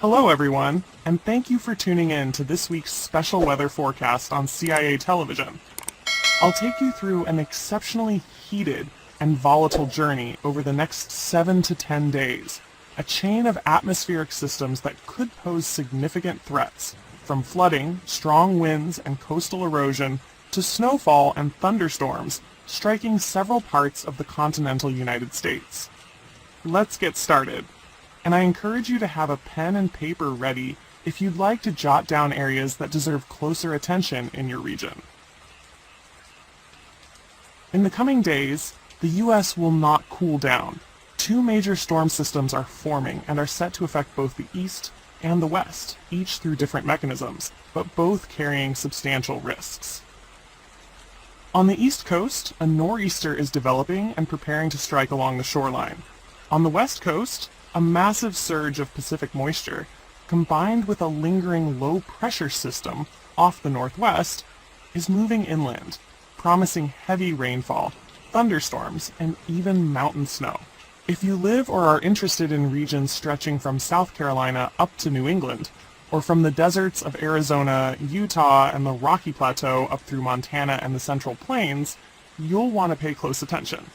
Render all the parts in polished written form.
Hello everyone, and thank you for tuning in to this week's special weather forecast on CIA television. I'll take you through an exceptionally heated and volatile journey over the next 7 to 10 days, a chain of atmospheric systems that could pose significant threats, from flooding, strong winds, and coastal erosion to snowfall and thunderstorms, striking several parts of the continental United States. Let's get started. And I encourage you to have a pen and paper ready if you'd like to jot down areas that deserve closer attention in your region. In the coming days, the U.S. will not cool down. Two major storm systems are forming and are set to affect both the East and the West, each through different mechanisms, but both carrying substantial risks. On the East Coast, a nor'easter is developing and preparing to strike along the shoreline. On the West Coast, a massive surge of Pacific moisture, combined with a lingering low-pressure system off the northwest, is moving inland, promising heavy rainfall, thunderstorms, and even mountain snow. If you live or are interested in regions stretching from South Carolina up to New England, or from the deserts of Arizona, Utah, and the Rocky Plateau up through Montana and the Central Plains, you'll want to pay close attention.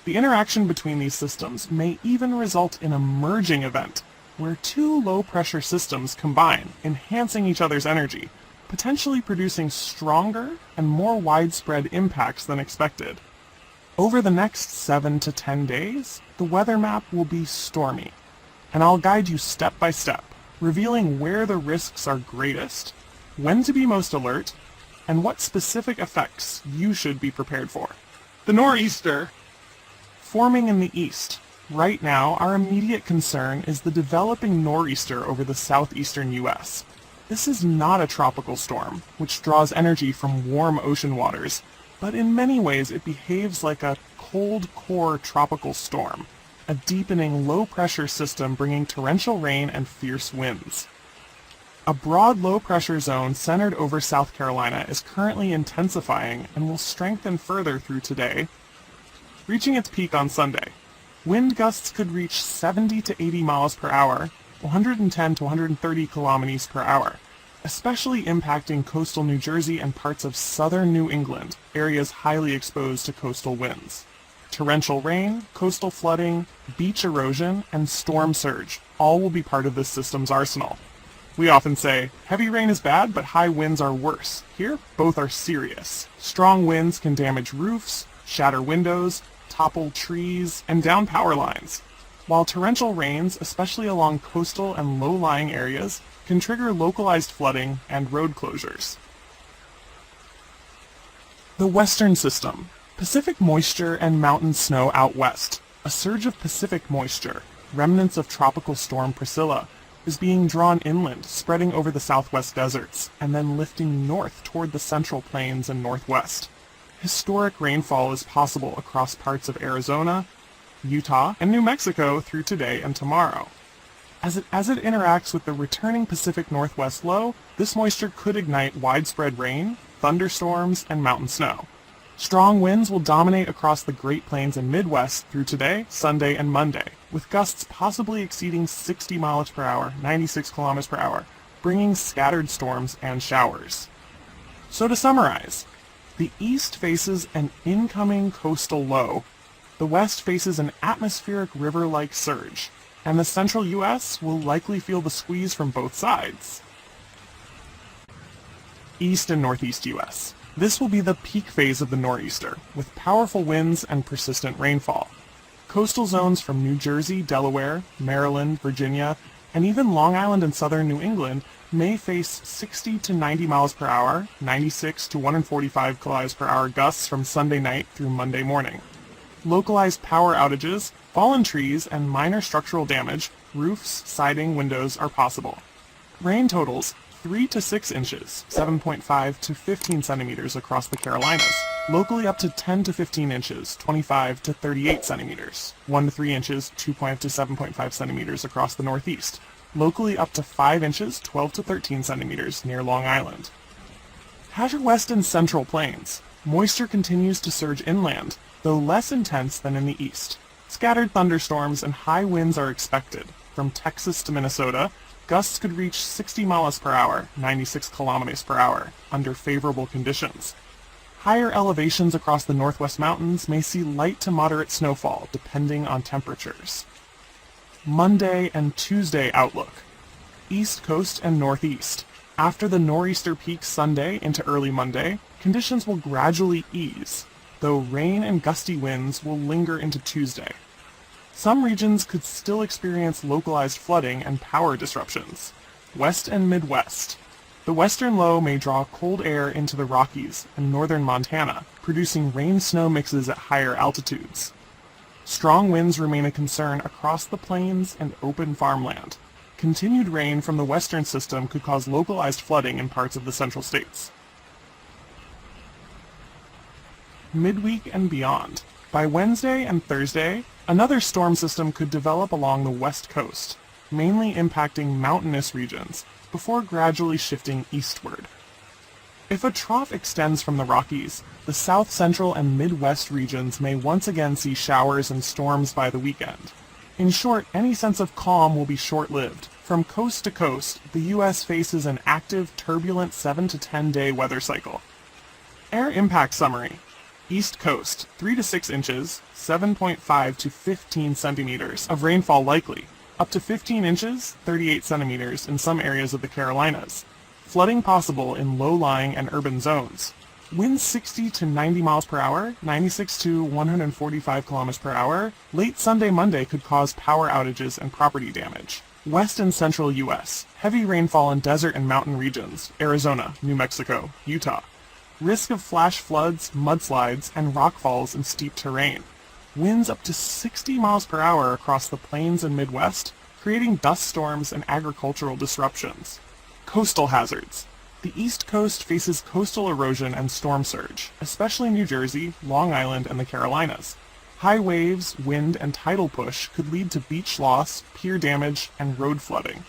The interaction between these systems may even result in a merging event, where two low-pressure systems combine, enhancing each other's energy, potentially producing stronger and more widespread impacts than expected. Over the next 7 to 10 days, the weather map will be stormy, and I'll guide you step by step, revealing where the risks are greatest, when to be most alert, and what specific effects you should be prepared for. The nor'easter forming in the east. Right now, our immediate concern is the developing nor'easter over the southeastern U.S. This is not a tropical storm, which draws energy from warm ocean waters, but in many ways it behaves like a cold core tropical storm, a deepening low-pressure system bringing torrential rain and fierce winds. A broad low-pressure zone centered over South Carolina is currently intensifying and will strengthen further through today, reaching its peak on Sunday. Wind gusts could reach 70 to 80 miles per hour, 110 to 130 kilometers per hour, especially impacting coastal New Jersey and parts of southern New England, areas highly exposed to coastal winds. Torrential rain, coastal flooding, beach erosion, and storm surge all will be part of this system's arsenal. We often say, heavy rain is bad, but high winds are worse. Here, both are serious. Strong winds can damage roofs, shatter windows, topple trees, and down power lines, while torrential rains, especially along coastal and low-lying areas, can trigger localized flooding and road closures. The Western System. Pacific moisture and mountain snow out west. A surge of Pacific moisture, remnants of Tropical Storm Priscilla, is being drawn inland, spreading over the southwest deserts, and then lifting north toward the central plains and northwest. Historic rainfall is possible across parts of Arizona, Utah, and New Mexico through today and tomorrow. As it interacts with the returning Pacific Northwest low, this moisture could ignite widespread rain, thunderstorms, and mountain snow. Strong winds will dominate across the Great Plains and Midwest through today, Sunday, and Monday, with gusts possibly exceeding 60 miles per hour, 96 kilometers per hour, bringing scattered storms and showers. So to summarize, the east faces an incoming coastal low, the west faces an atmospheric river-like surge, and the central U.S. will likely feel the squeeze from both sides. East and northeast U.S. This will be the peak phase of the nor'easter, with powerful winds and persistent rainfall. Coastal zones from New Jersey, Delaware, Maryland, Virginia, and even Long Island and southern New England may face 60 to 90 miles per hour, 96 to 145 kilometers per hour gusts from Sunday night through Monday morning. Localized power outages, fallen trees, and minor structural damage, roofs, siding, windows are possible. Rain totals 3 to 6 inches, 7.5 to 15 centimeters across the Carolinas, locally up to 10 to 15 inches, 25 to 38 centimeters, 1 to 3 inches, 2.5 to 7.5 centimeters across the Northeast, locally up to 5 inches, 12 to 13 centimeters near Long Island. Hazard West and Central Plains. Moisture continues to surge inland, though less intense than in the east. Scattered thunderstorms and high winds are expected, from Texas to Minnesota, Gusts could reach 60 miles per hour, 96 kilometers per hour, under favorable conditions. Higher elevations across the northwest mountains may see light to moderate snowfall, depending on temperatures. Monday and Tuesday outlook. East Coast and Northeast. After the nor'easter peaks Sunday into early Monday, conditions will gradually ease, though rain and gusty winds will linger into Tuesday. Some regions could still experience localized flooding and power disruptions. West and Midwest. The western low may draw cold air into the Rockies and northern Montana, producing rain-snow mixes at higher altitudes. Strong winds remain a concern across the plains and open farmland. Continued rain from the western system could cause localized flooding in parts of the central states. Midweek and beyond. By Wednesday and Thursday, another storm system could develop along the west coast, mainly impacting mountainous regions, before gradually shifting eastward. If a trough extends from the Rockies, the south central and midwest regions may once again see showers and storms by the weekend. In short, any sense of calm will be short-lived. From coast to coast, the U.S. faces an active, turbulent 7 to 10 day weather cycle. Air impact summary. East Coast, 3 to 6 inches, 7.5 to 15 centimeters of rainfall likely, up to 15 inches, 38 centimeters in some areas of the Carolinas. Flooding possible in low-lying and urban zones. Winds 60 to 90 miles per hour, 96 to 145 kilometers per hour. Late Sunday, Monday could cause power outages and property damage. West and central U.S. Heavy rainfall in desert and mountain regions, Arizona, New Mexico, Utah. Risk of flash floods, mudslides, and rockfalls in steep terrain. Winds up to 60 miles per hour across the plains and Midwest, creating dust storms and agricultural disruptions. Coastal hazards. The East Coast faces coastal erosion and storm surge, especially New Jersey, Long Island, and the Carolinas. High waves, wind, and tidal push could lead to beach loss, pier damage, and road flooding.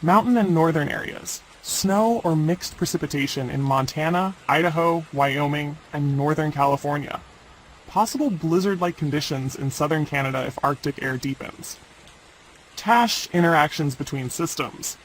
Mountain and northern areas. Snow or mixed precipitation in Montana, Idaho, Wyoming, and northern California. Possible blizzard-like conditions in southern Canada if Arctic air deepens. TASH interactions between systems.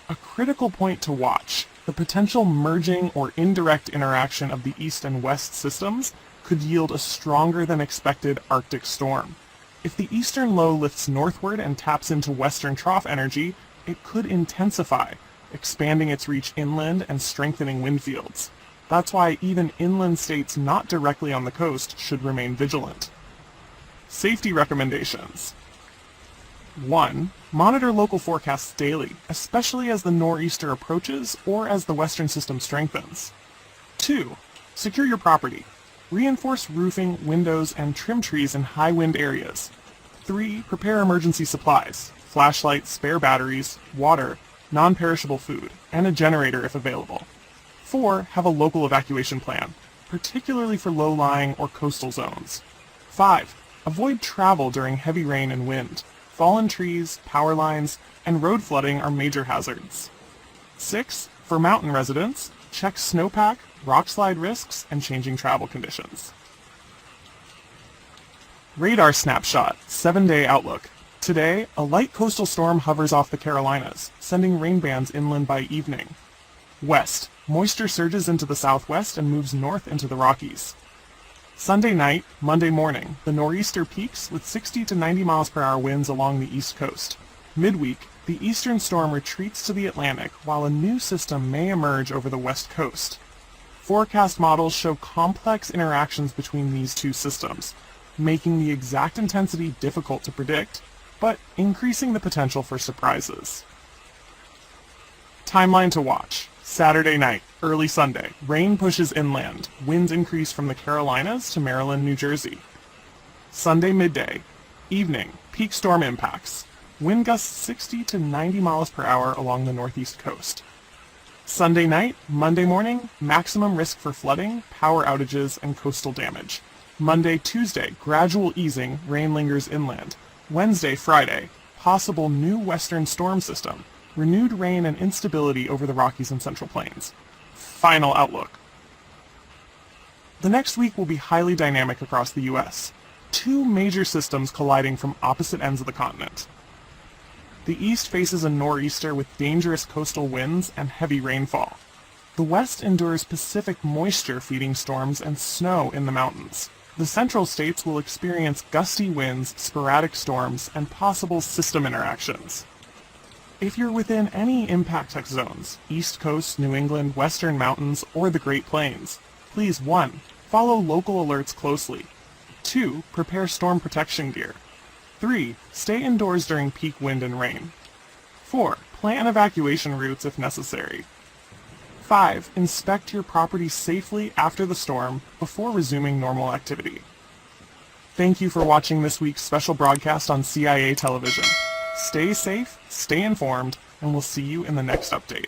A critical point to watch. The potential merging or indirect interaction of the east and west systems could yield a stronger than expected Arctic storm. If the eastern low lifts northward and taps into western trough energy, it could intensify, expanding its reach inland and strengthening wind fields. That's why even inland states not directly on the coast should remain vigilant. Safety recommendations. 1. Monitor local forecasts daily, especially as the nor'easter approaches or as the western system strengthens. 2. Secure your property. Reinforce roofing, windows, and trim trees in high wind areas. 3. Prepare emergency supplies, flashlights, spare batteries, water, non-perishable food, and a generator if available. 4. Have a local evacuation plan, particularly for low-lying or coastal zones. 5. Avoid travel during heavy rain and wind. Fallen trees, power lines, and road flooding are major hazards. 6. For mountain residents, check snowpack, rockslide risks, and changing travel conditions. Radar snapshot, 7-day outlook. Today, a light coastal storm hovers off the Carolinas, sending rain bands inland by evening. West, moisture surges into the southwest and moves north into the Rockies. Sunday night, Monday morning, the nor'easter peaks with 60 to 90 miles per hour winds along the east coast. Midweek, the eastern storm retreats to the Atlantic while a new system may emerge over the west coast. Forecast models show complex interactions between these two systems, making the exact intensity difficult to predict, but increasing the potential for surprises. Timeline to watch. Saturday night, early Sunday, rain pushes inland, winds increase from the Carolinas to Maryland, New Jersey. Sunday midday, evening, peak storm impacts, wind gusts 60 to 90 miles per hour along the northeast coast. Sunday night, Monday morning, maximum risk for flooding, power outages, and coastal damage. Monday, Tuesday, gradual easing, rain lingers inland. Wednesday, Friday, possible new western storm system. Renewed rain and instability over the Rockies and Central Plains. Final outlook. The next week will be highly dynamic across the U.S. Two major systems colliding from opposite ends of the continent. The east faces a nor'easter with dangerous coastal winds and heavy rainfall. The west endures Pacific moisture-feeding storms and snow in the mountains. The central states will experience gusty winds, sporadic storms, and possible system interactions. If you're within any impact zones, East Coast, New England, Western Mountains, or the Great Plains, please 1. Follow local alerts closely. 2. Prepare storm protection gear. 3. Stay indoors during peak wind and rain. 4. Plan evacuation routes if necessary. 5. Inspect your property safely after the storm before resuming normal activity. Thank you for watching this week's special broadcast on CIA television. Stay safe, stay informed, and we'll see you in the next update.